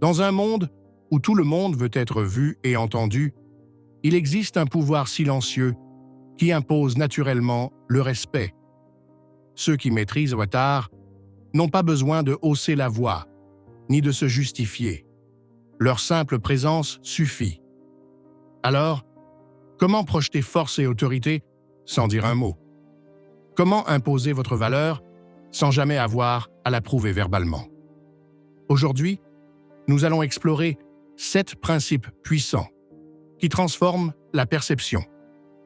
Dans un monde où tout le monde veut être vu et entendu, il existe un pouvoir silencieux qui impose naturellement le respect. Ceux qui maîtrisent Watar n'ont pas besoin de hausser la voix, ni de se justifier. Leur simple présence suffit. Alors, comment projeter force et autorité sans dire un mot? Comment imposer votre valeur sans jamais avoir à la prouver verbalement? Aujourd'hui, nous allons explorer 7 principes puissants qui transforment la perception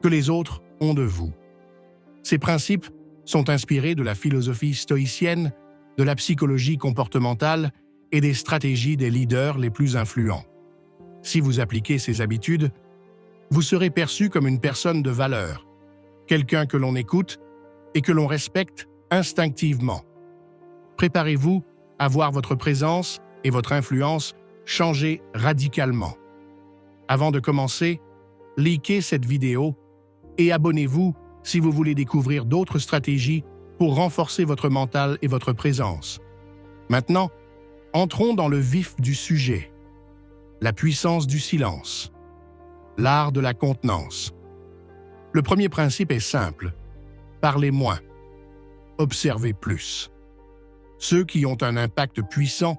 que les autres ont de vous. Ces principes sont inspirés de la philosophie stoïcienne, de la psychologie comportementale et des stratégies des leaders les plus influents. Si vous appliquez ces habitudes, vous serez perçu comme une personne de valeur, quelqu'un que l'on écoute et que l'on respecte instinctivement. Préparez-vous à voir votre présence et votre influence changer radicalement. Avant de commencer, likez cette vidéo et abonnez-vous si vous voulez découvrir d'autres stratégies pour renforcer votre mental et votre présence. Maintenant, entrons dans le vif du sujet. La puissance du silence. L'art de la contenance. Le premier principe est simple. Parlez moins. Observez plus. Ceux qui ont un impact puissant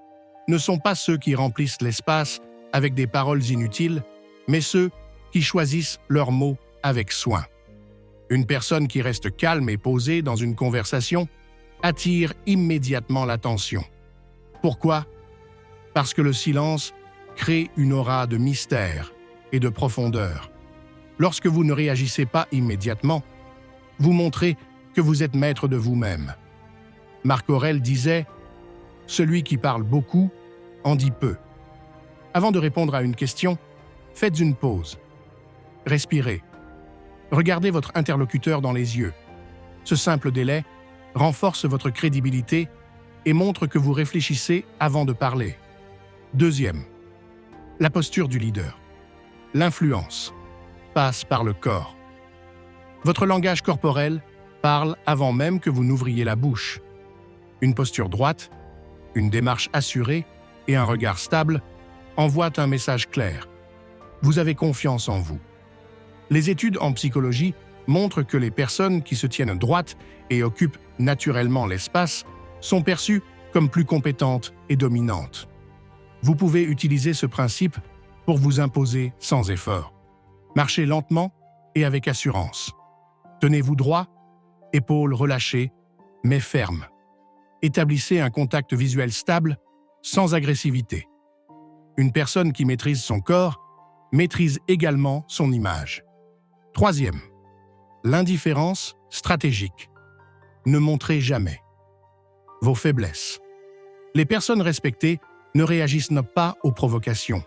ne sont pas ceux qui remplissent l'espace avec des paroles inutiles, mais ceux qui choisissent leurs mots avec soin. Une personne qui reste calme et posée dans une conversation attire immédiatement l'attention. Pourquoi? Parce que le silence crée une aura de mystère et de profondeur. Lorsque vous ne réagissez pas immédiatement, vous montrez que vous êtes maître de vous-même. Marc Aurèle disait « Celui qui parle beaucoup en dit peu ». Avant de répondre à une question, faites une pause. Respirez. Regardez votre interlocuteur dans les yeux. Ce simple délai renforce votre crédibilité et montre que vous réfléchissez avant de parler. Deuxième, la posture du leader. L'influence passe par le corps. Votre langage corporel parle avant même que vous n'ouvriez la bouche. Une posture droite, une démarche assurée et un regard stable envoient un message clair. Vous avez confiance en vous. Les études en psychologie montrent que les personnes qui se tiennent droites et occupent naturellement l'espace sont perçues comme plus compétentes et dominantes. Vous pouvez utiliser ce principe pour vous imposer sans effort. Marchez lentement et avec assurance. Tenez-vous droit, épaules relâchées, mais fermes. Établissez un contact visuel stable, sans agressivité. Une personne qui maîtrise son corps maîtrise également son image. Troisième, l'indifférence stratégique. Ne montrez jamais vos faiblesses. Les personnes respectées ne réagissent pas aux provocations.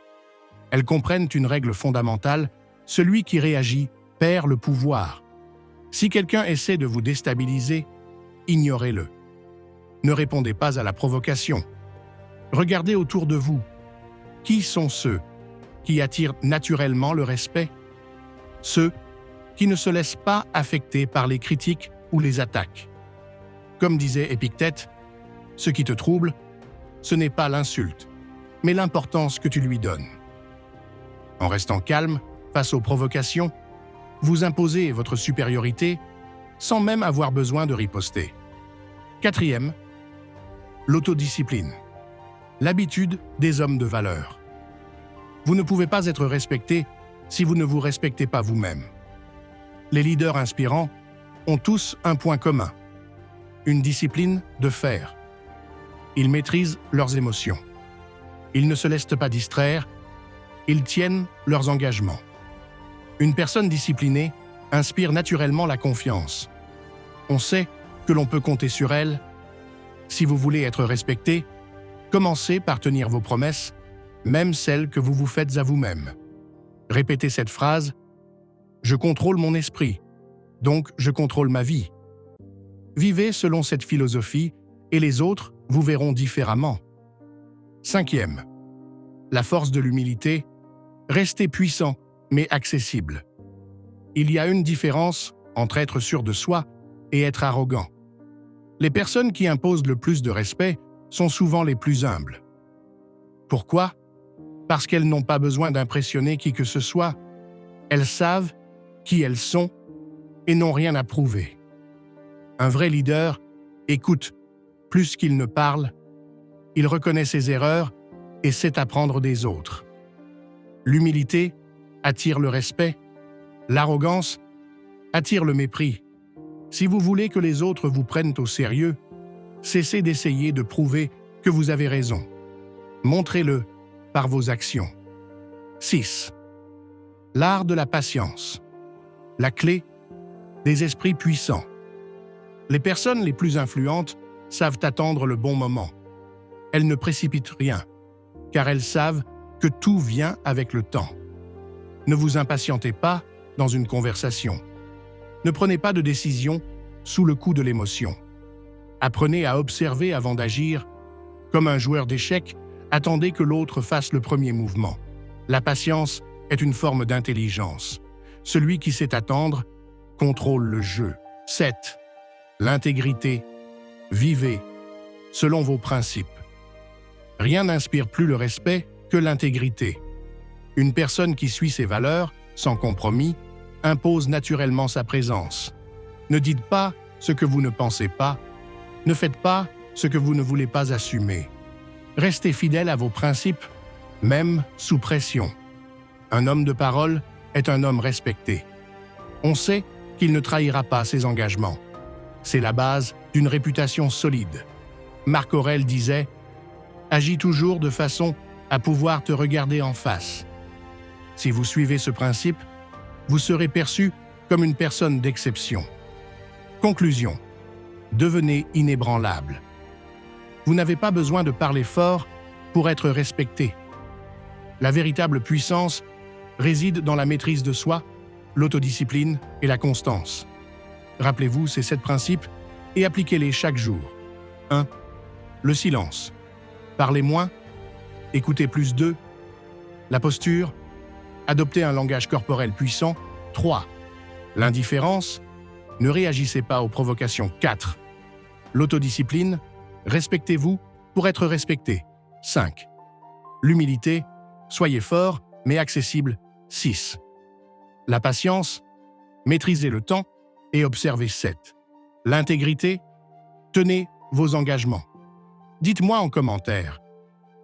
Elles comprennent une règle fondamentale, celui qui réagit perd le pouvoir. Si quelqu'un essaie de vous déstabiliser, ignorez-le. Ne répondez pas à la provocation. Regardez autour de vous. Qui sont ceux qui attirent naturellement le respect? Ceux qui ne se laissent pas affecter par les critiques ou les attaques. Comme disait Épictète, ce qui te trouble, ce n'est pas l'insulte, mais l'importance que tu lui donnes. En restant calme face aux provocations, vous imposez votre supériorité sans même avoir besoin de riposter. Quatrième, l'autodiscipline. L'habitude des hommes de valeur. Vous ne pouvez pas être respecté si vous ne vous respectez pas vous-même. Les leaders inspirants ont tous un point commun, une discipline de fer. Ils maîtrisent leurs émotions. Ils ne se laissent pas distraire, ils tiennent leurs engagements. Une personne disciplinée inspire naturellement la confiance. On sait que l'on peut compter sur elle. Si vous voulez être respecté, commencez par tenir vos promesses, même celles que vous vous faites à vous-même. Répétez cette phrase « Je contrôle mon esprit, donc je contrôle ma vie ». Vivez selon cette philosophie et les autres vous verront différemment. Cinquième, la force de l'humilité. Restez puissant, mais accessible. Il y a une différence entre être sûr de soi et être arrogant. Les personnes qui imposent le plus de respect sont souvent les plus humbles. Pourquoi? parce qu'elles n'ont pas besoin d'impressionner qui que ce soit. Elles savent qui elles sont et n'ont rien à prouver. Un vrai leader écoute plus qu'il ne parle, il reconnaît ses erreurs et sait apprendre des autres. L'humilité attire le respect, l'arrogance attire le mépris. Si vous voulez que les autres vous prennent au sérieux, cessez d'essayer de prouver que vous avez raison. Montrez-le par vos actions. 6. L'art de la patience. La clé des esprits puissants. Les personnes les plus influentes savent attendre le bon moment. Elles ne précipitent rien, car elles savent que tout vient avec le temps. Ne vous impatientez pas dans une conversation. Ne prenez pas de décision sous le coup de l'émotion. Apprenez à observer avant d'agir. Comme un joueur d'échecs, attendez que l'autre fasse le premier mouvement. La patience est une forme d'intelligence. Celui qui sait attendre contrôle le jeu. 7. L'intégrité. Vivez selon vos principes. Rien n'inspire plus le respect que l'intégrité. Une personne qui suit ses valeurs, sans compromis, impose naturellement sa présence. Ne dites pas ce que vous ne pensez pas. Ne faites pas ce que vous ne voulez pas assumer. Restez fidèle à vos principes, même sous pression. Un homme de parole est un homme respecté. On sait qu'il ne trahira pas ses engagements. C'est la base d'une réputation solide. Marc Aurèle disait « Agis toujours de façon à pouvoir te regarder en face ». Si vous suivez ce principe, vous serez perçu comme une personne d'exception. Conclusion. Devenez inébranlable. Vous n'avez pas besoin de parler fort pour être respecté. La véritable puissance réside dans la maîtrise de soi, l'autodiscipline et la constance. Rappelez-vous ces 7 principes et appliquez-les chaque jour. 1. Le silence. Parlez moins, écoutez plus. 2. La posture. Adoptez un langage corporel puissant. 3. L'indifférence. Ne réagissez pas aux provocations. 4. L'autodiscipline. Respectez-vous pour être respecté. 5. L'humilité. Soyez fort, mais accessible. 6. La patience. Maîtrisez le temps et observez. 7. L'intégrité. Tenez vos engagements. Dites-moi en commentaire,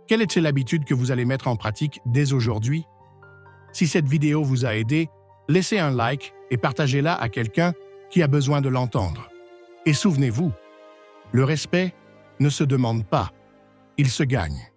quelle est l'habitude que vous allez mettre en pratique dès aujourd'hui? Si cette vidéo vous a aidé, laissez un like et partagez-la à quelqu'un qui a besoin de l'entendre. Et souvenez-vous, le respect ne se demande pas, il se gagne.